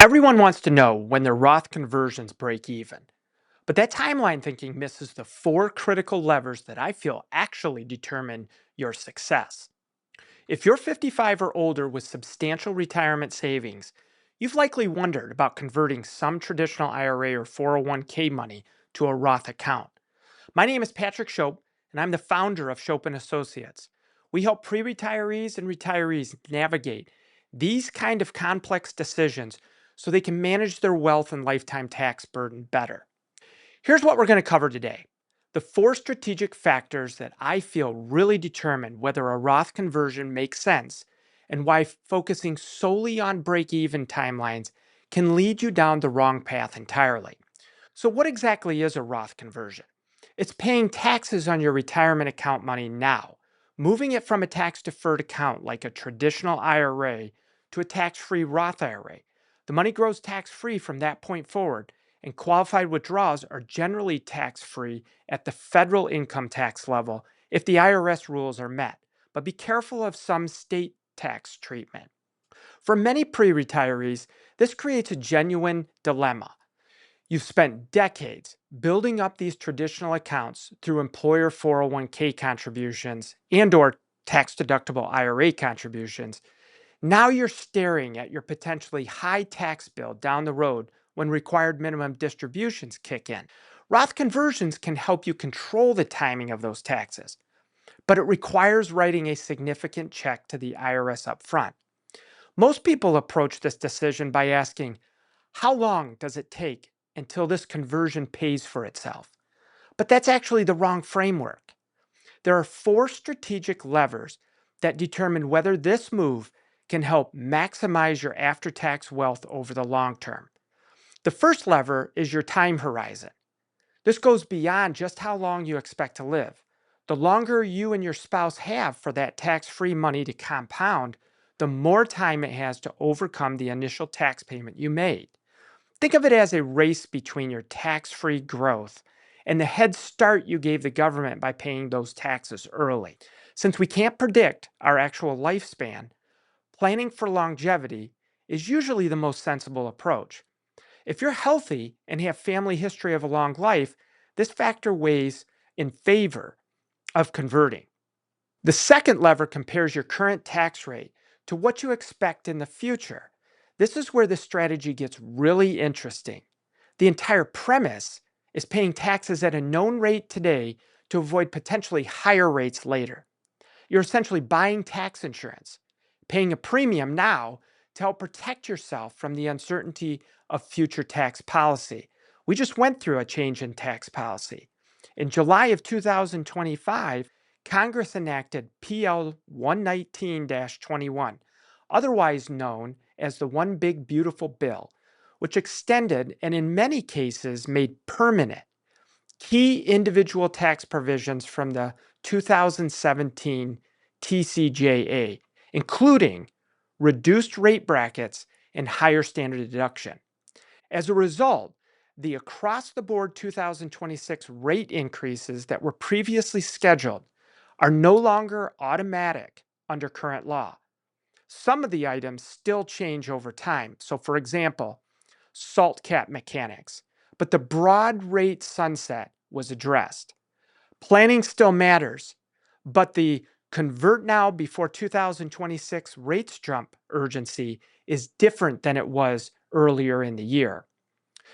Everyone wants to know when their Roth conversions break even, but that timeline thinking misses the four critical levers that I feel actually determine your success. If you're 55 or older with substantial retirement savings, you've likely wondered about converting some traditional IRA or 401k money to a Roth account. My name is Patrick Shope, and I'm the founder of Shope and Associates. We help pre-retirees and retirees navigate these kind of complex decisions so they can manage their wealth and lifetime tax burden better. Here's what we're going to cover today. The four strategic factors that I feel really determine whether a Roth conversion makes sense and why focusing solely on break-even timelines can lead you down the wrong path entirely. So what exactly is a Roth conversion? It's paying taxes on your retirement account money now, moving it from a tax-deferred account like a traditional IRA to a tax-free Roth IRA. The money grows tax-free from that point forward, and qualified withdrawals are generally tax-free at the federal income tax level if the IRS rules are met. But be careful of some state tax treatment. For many pre-retirees, this creates a genuine dilemma. You've spent decades building up these traditional accounts through employer 401k contributions and or tax-deductible IRA contributions. Now you're staring at your potentially high tax bill down the road when required minimum distributions kick in. Roth conversions can help you control the timing of those taxes, but it requires writing a significant check to the IRS up front. Most people approach this decision by asking, how long does it take until this conversion pays for itself? But that's actually the wrong framework. There are four strategic levers that determine whether this move can help maximize your after-tax wealth over the long term. The first lever is your time horizon. This goes beyond just how long you expect to live. The longer you and your spouse have for that tax-free money to compound, the more time it has to overcome the initial tax payment you made. Think of it as a race between your tax-free growth and the head start you gave the government by paying those taxes early. Since we can't predict our actual lifespan, planning for longevity is usually the most sensible approach. If you're healthy and have family history of a long life, this factor weighs in favor of converting. The second lever compares your current tax rate to what you expect in the future. This is where the strategy gets really interesting. The entire premise is paying taxes at a known rate today to avoid potentially higher rates later. You're essentially buying tax insurance, paying a premium now to help protect yourself from the uncertainty of future tax policy. We just went through a change in tax policy. In July of 2025, Congress enacted PL 119-21, otherwise known as the One Big Beautiful Bill, which extended and in many cases made permanent key individual tax provisions from the 2017 TCJA, including reduced rate brackets and higher standard deduction. As a result, the across-the-board 2026 rate increases that were previously scheduled are no longer automatic under current law. Some of the items still change over time. So, for example, salt cap mechanics, but the broad rate sunset was addressed. Planning still matters, but the convert now before 2026 rates jump urgency is different than it was earlier in the year.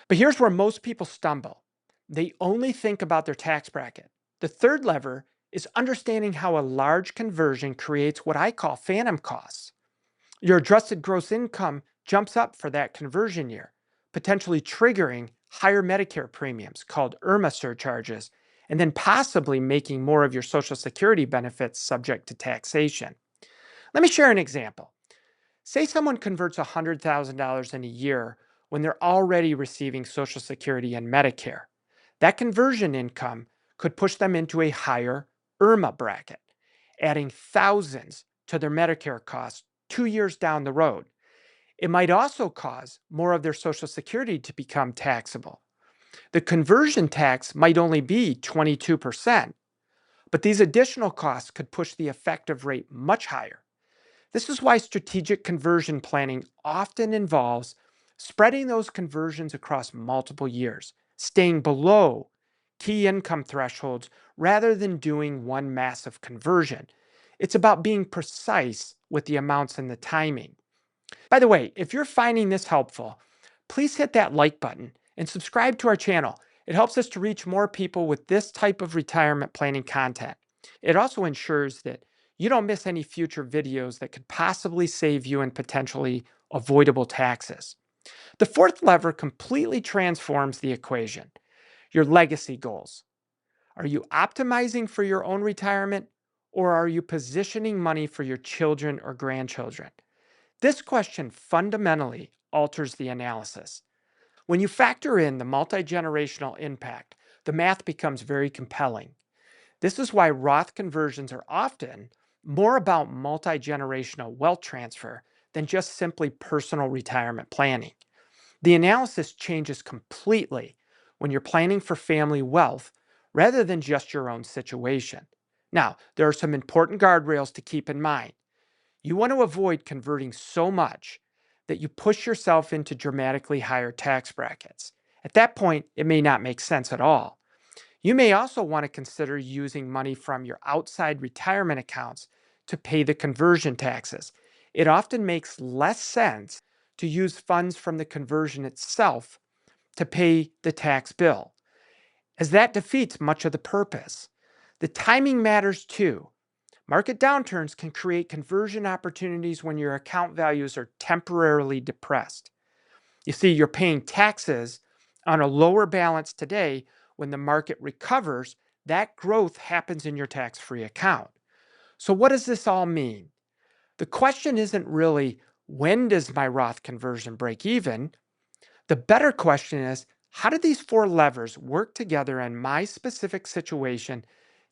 But here's where most people stumble. They only think about their tax bracket. The third lever is understanding how a large conversion creates what I call phantom costs. Your adjusted gross income jumps up for that conversion year, potentially triggering higher Medicare premiums called IRMAA surcharges, and then possibly making more of your Social Security benefits subject to taxation. Let me share an example. Say someone converts $100,000 in a year when they're already receiving Social Security and Medicare. That conversion income could push them into a higher IRMAA bracket, adding thousands to their Medicare costs 2 years down the road. It might also cause more of their Social Security to become taxable. The conversion tax might only be 22%, but these additional costs could push the effective rate much higher. This is why strategic conversion planning often involves Spreading those conversions across multiple years, staying below key income thresholds rather than doing one massive conversion. It's about being precise with the amounts and the timing. By the way, if you're finding this helpful, please hit that like button and subscribe to our channel. It helps us to reach more people with this type of retirement planning content. It also ensures that you don't miss any future videos that could possibly save you in potentially avoidable taxes. The fourth lever completely transforms the equation: your legacy goals. Are you optimizing for your own retirement, or are you positioning money for your children or grandchildren? This question fundamentally alters the analysis. When you factor in the multi-generational impact, the math becomes very compelling. This is why Roth conversions are often more about multi-generational wealth transfer than just simply personal retirement planning. The analysis changes completely when you're planning for family wealth rather than just your own situation. Now, there are some important guardrails to keep in mind. You want to avoid converting so much that you push yourself into dramatically higher tax brackets. At that point, it may not make sense at all. You may also want to consider using money from your outside retirement accounts to pay the conversion taxes. It often makes less sense to use funds from the conversion itself to pay the tax bill, as that defeats much of the purpose. The timing matters too. Market downturns can create conversion opportunities when your account values are temporarily depressed. You see, you're paying taxes on a lower balance today. When the market recovers, that growth happens in your tax-free account. So what does this all mean? The question isn't really, when does my Roth conversion break even? The better question is, how do these four levers work together in my specific situation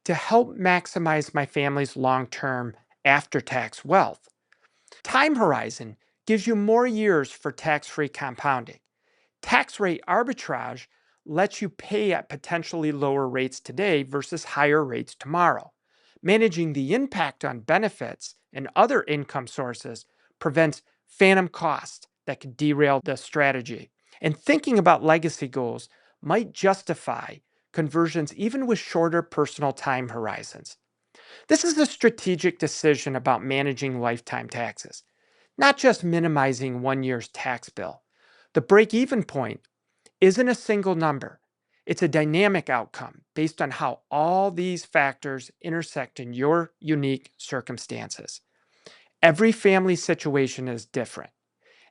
to help maximize my family's long-term after-tax wealth? Time horizon gives you more years for tax-free compounding. Tax rate arbitrage lets you pay at potentially lower rates today versus higher rates tomorrow. Managing the impact on benefits and other income sources prevents phantom costs that could derail the strategy. And thinking about legacy goals might justify conversions even with shorter personal time horizons. This is a strategic decision about managing lifetime taxes, not just minimizing one year's tax bill. The break-even point isn't a single number. It's a dynamic outcome based on how all these factors intersect in your unique circumstances. Every family situation is different,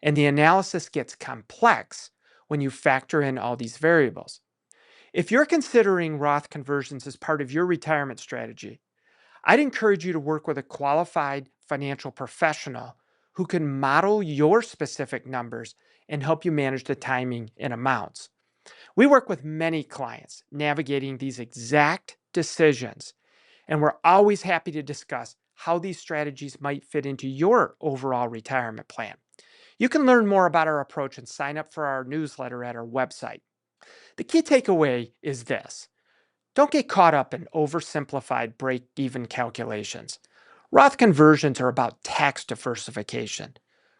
and the analysis gets complex when you factor in all these variables. If you're considering Roth conversions as part of your retirement strategy, I'd encourage you to work with a qualified financial professional who can model your specific numbers and help you manage the timing and amounts. We work with many clients navigating these exact decisions, and we're always happy to discuss how these strategies might fit into your overall retirement plan. You can learn more about our approach and sign up for our newsletter at our website. The key takeaway is this: don't get caught up in oversimplified break-even calculations. Roth conversions are about tax diversification,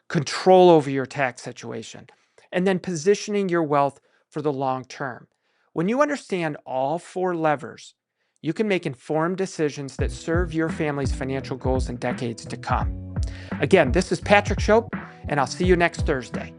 control over your tax situation, and then positioning your wealth for the long term. When you understand all four levers, you can make informed decisions that serve your family's financial goals in decades to come. Again, this is Patrick Shope, and I'll see you next Thursday.